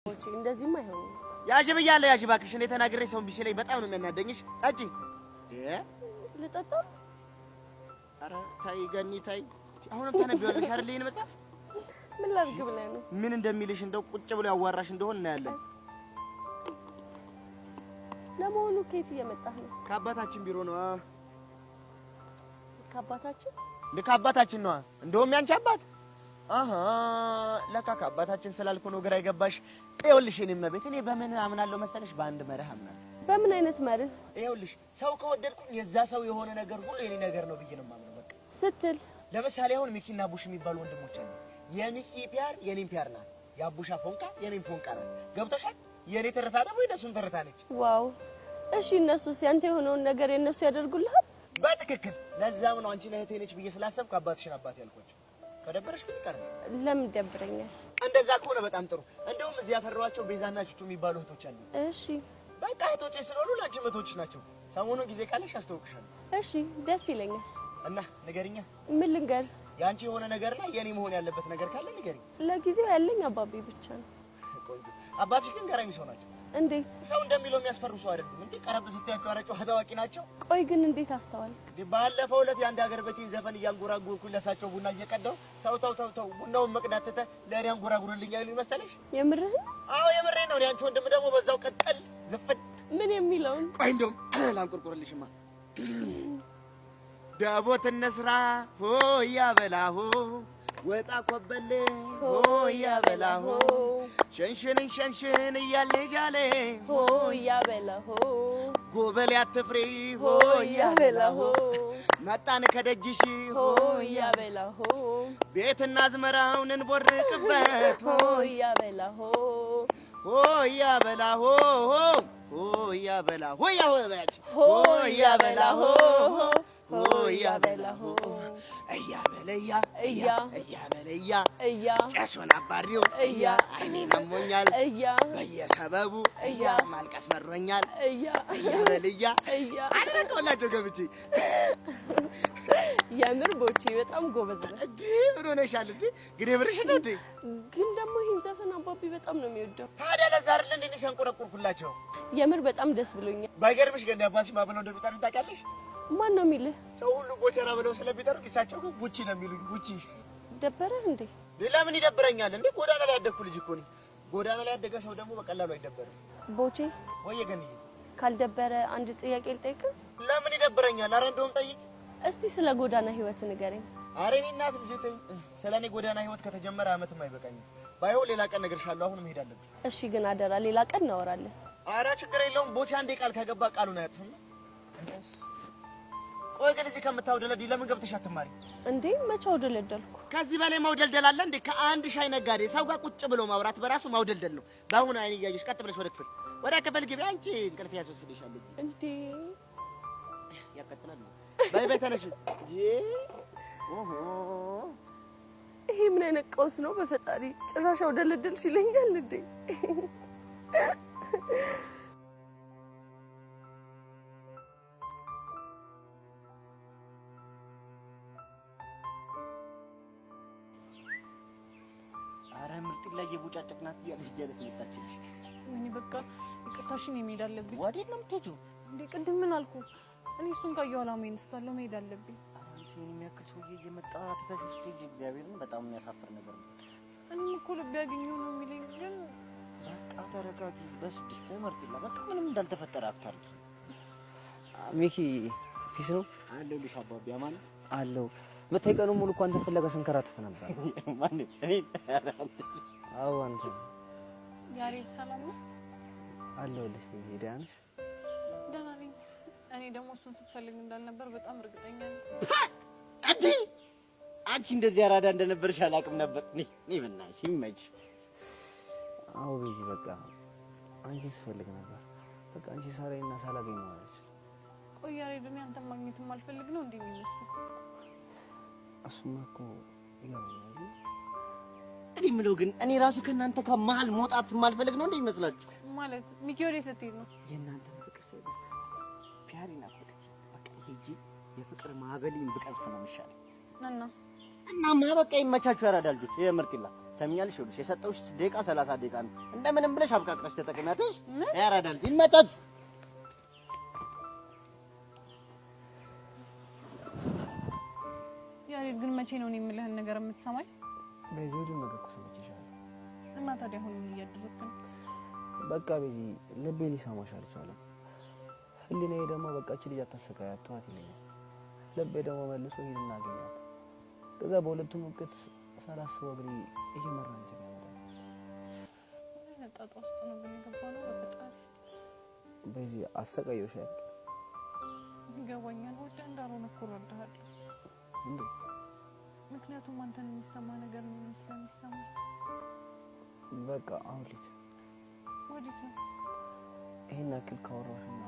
ወጪ እንደዚህማ አይሆንም። ያጂ በያለ ያጂ ባክሽ እኔ ተናግሬ ሰውን ቢሽለኝ በጣም ነው የሚያናደኝሽ። አጂ ልጠጣ? ኧረ ታይ ገኒ ታይ። አሁንም ተነብያለሽ አይደል? ይሄን መጽሐፍ ምን ላድርግ ብለህ ነው? ምን እንደሚልሽ እንደው ቁጭ ብሎ ያዋራሽ እንደሆነ እናያለን። ለመሆኑ ከየት እየመጣህ ነው? ከአባታችን ቢሮ ነው። ከአባታችን? ከአባታችን ነው። እንደውም ያንቺ አባት ለካ ከአባታችን ስላልኩ ነው ግራ ይገባሽ። ይኸውልሽ እኔም ቤት እኔ በምን አምናለሁ መሰለሽ? በአንድ መርህ አምናለሁ። በምን አይነት መርህ? ይኸውልሽ ሰው ከወደድኩኝ የዛ ሰው የሆነ ነገር ሁሉ የኔ ነገር ነው ብዬ ነው የማምነው። በቃ ስትል ለምሳሌ አሁን ሚኪና ቡሽ የሚባሉ ወንድሞች አሉ። የሚኪ ፒያር የኔም ፒያር ናት፣ የአቡሻ ፎንቃ የኔም ፎንቃ ናት። ገብቶሻል? የኔ ትርታ ደግሞ የነሱም ትርታ ነች። ዋው! እሺ እነሱስ ያንተ የሆነውን ነገር የነሱ ያደርጉልሃል? በትክክል። ለዛም ነው አንቺ እህቴ ነች ብዬ ስላሰብኩ አባትሽን አባት ያልኳቸው። ከደበረሽ ግን ይቀር። ለምን ደብረኛል? እንደዛ ከሆነ በጣም ጥሩ። እንደውም እዚህ ያፈራኋቸው ቤዛና ቹቹ የሚባሉ እህቶች አሉ። እሺ በቃ እህቶቼ ስለሆኑ ላንቺ እህቶችሽ ናቸው። ሰሞኑን ጊዜ ካለሽ አስተዋውቅሻለሁ። እሺ ደስ ይለኛል። እና ንገሪኛ። ምን ልንገር? ያንቺ የሆነ ነገርና የኔ መሆን ያለበት ነገር ካለ ንገሪኝ። ለጊዜው ያለኝ አባቤ ብቻ ነው። ቆንጆ። አባትሽ ግን ገራሚ ሰው ናቸው። እንዴት? ሰው እንደሚለው የሚያስፈሩ ሰው አይደሉም። እንዴ ቀረብ ስትያቸው አረጨው ታዋቂ ናቸው። ቆይ ግን እንዴት አስተዋል? ባለፈው ዕለት የአንድ ሀገር ቤቴን ዘፈን እያንጎራጎርኩኝ ለሳቸው ቡና እየቀዳው ተው ቡናውን መቅዳት ትተህ ለእኔ አንጎራጉርልኝ አይሉኝ መሰለሽ? የምርህን? አዎ የምሬን ነው። ያንቺ ወንድም ደግሞ በዛው ቀጠል ዝፍን። ምን የሚለውን? ቆይ እንደውም ላንቆርቆርልሽማ። ዳቦት እንስራ ሆያ በላሆ ወጣ ኮበሌ ሆያ በላሆ ሸንሽን እያልጃለ ሆያ በላሆ ጎበሌ አትፍሪ ሆያ በላሆ መጣን ከደጅሽ ሆያ በላሆ ቤትና አዝመራውን እንቦርቅበት ሆያ በላሆ ሆያ በላሆ ሆያ በላሆ ሆያ በላሆ ሆያ በላሆ እያ በለያ እያ ጨሱን አባሪው አይኔን አሞኛል በየሰበቡ ማልቀስ መሮኛል እያ በለያ አደረቀውላቸው ገብቼ። የምር ቦቼ በጣም ጎበዝ ነው። እንዴ ምን ሆነሻል እንዴ? ግን ብርሽ ነው እንዴ? ግን ደግሞ ይሄን ዘፈን አባቢ በጣም ነው የሚወደው። ታዲያ ለዛ አይደል እንዴ ሲያንቆረቁርኩላቸው? የምር በጣም ደስ ብሎኛል። ባይገርምሽ ግን አባትሽ ማብለው እንደሚጠሩ ታውቂያለሽ? ማን ነው የሚልህ? ሰው ሁሉ ቦቸራ ብለው ስለሚጠሩ እሳቸው ግን ቡቺ ነው የሚሉኝ። ቡቺ ደበረህ እንዴ? ለምን ይደብረኛል እንዴ? ጎዳና ላይ ያደግኩ ልጅ እኮ ነኝ። ጎዳና ላይ ያደገ ሰው ደግሞ በቀላሉ አይደበርም። ቦቼ ወየ ገንዬ ካልደበረ አንድ ጥያቄ ልጠይቅህ። ለምን ይደብረኛል? ኧረ እንደውም ጠይቅ። እስቲ ስለ ጎዳና ህይወት ንገረኝ። ኧረ እኔ እናት ልጅ ተይ። ስለኔ ጎዳና ህይወት ከተጀመረ አመትም አይበቃኝም። ባይሆን ሌላ ቀን እነግርሻለሁ። አሁን መሄድ አለብኝ። እሺ ግን አደራ ሌላ ቀን እናወራለን። ኧረ ችግር የለውም። ቦቼ አንዴ ቃል ከገባ ቃሉን አያጥፍም። ቆይ ግን እዚህ ከምታውደለዲ ለምን ገብተሽ አትማሪ እንዴ? መቼ አውደለደልኩ? ከዚህ በላይ ማውደልደል አለ እንዴ? ከአንድ ሻይ ነጋዴ ሰው ጋር ቁጭ ብሎ ማውራት በራሱ ማውደልደል ነው። በአሁኑ አይኔ እያየሽ ቀጥ ብለሽ ወደ ክፍል ግቢ። አንቺ እንቅልፍ ያስወስድሻል እንዴ? ያቀጥላል። በይ ተነሽ። ኦሆ ይሄ ምን አይነት ቀውስ ነው? በፈጣሪ ጭራሽ አውደለደልሽ ይለኛል እንዴ? ላይ የቡጫጭቅናት እያለች መጣችልሽ። እኔ በቃ ይቅርታሽን መሄድ አለብኝ። ወዴት ነው የምትሄጂው? እንዴ ቅድም ምን አልኩ? እኔ እሱን ካየሁ አላማዬን ስታለው መሄድ አለብኝ። አንቺ የሚያክል ሰውዬ እየመጣ ትተሽ ውስጥ ሂጂ። እግዚአብሔርን በጣም የሚያሳፍር ነገር ነው። እኔም እኮ ልብ ያገኘው ነው የሚለኝ። ግን በቃ ተረጋጊ። በስድስት መርጥላ በቃ ምንም እንዳልተፈጠረ አታርጊ። ሚኪ ፊስ ነው አለሁልሽ። አባቢ አማን አለው። በተይ ቀኑ ሙሉ እኮ አንተ ፍለጋ ስንከራተት ነበር። ማን እኔ? አዎ አንተ። ያሬድ ሰላም ነው? አለሁልሽ። ቢዚ ደህና ነሽ? ደህና ነኝ። እኔ ደግሞ እሱን ስትፈልግ እንዳልነበር በጣም እርግጠኛ ነኝ። አንቺ እንደዚህ አራዳ እንደነበርሽ አላውቅም ነበር። ነይ በእናትሽ ይመች። አዎ ቢዚ በቃ አንቺ ስፈልግ ነበር። በቃ አንቺ ሳላይና ሳላገኝ ማለት። ቆይ ያሬድ እኔ አንተን ማግኘትም አልፈልግ ነው እንዴ የሚመስለው? እሱማ እኮ ያው እኔ የምለው ግን እኔ ራሱ ከእናንተ ከመሀል መውጣት የማልፈልግ ነው እንዴ ይመስላችሁ? ማለት ሚኪ ወዴት ልትሄድ ነው? የእናንተ ፍቅር ሳይበዛ ፒያሪና ፍቅር በቃ ሂጂ። የፍቅር ማዕበልን ብቀዝፍ ነው የሚሻለው። እናማ በቃ ይመቻችሁ ያራዳ ልጆች። የምርጥ ይላ ሰሚኛልሽ? ይኸውልሽ የሰጠሁሽ ደቂቃ 30 ደቂቃ ነው። እንደምንም ብለሽ አብቃቅረሽ ተጠቅሚያለሽ። ያራዳል ይመጣል። ያሬድ ግን መቼ ነው እኔ የምልህን ነገር የምትሰማኝ? በዚህ ሁሉ ነገር እኮ ሰምቼሻለሁ። እና ታዲያ አሁን ምን እያደረግክ ነው? በቃ በዚህ ልቤ ሊሰማሽ አልቻለም። ህሊናዬ ደግሞ በቃ እቺ ልጅ አታሰቃያት ተዋት ይለኛል። ልቤ ደግሞ መልሶ ይሄን እናገኛት። ከዛ በሁለቱም ወቅት ሳላስበው እግሬ እየመራኝ ይመጣል። ጣጣ ውስጥ ነው የገባነው። በፈጣሪ በዚህ አሰቃየሁሽ አይደል? ይገባኛል። ወደ እንዳልሆነ እኮ እረዳሃለሁ። እንዴ? ምክንያቱም አንተን የሚሰማ ነገር ነው ስለሚሰማ። በቃ አሁን ልጅ ወዴት ነው? ይሄን ያክል ካወራሁሽና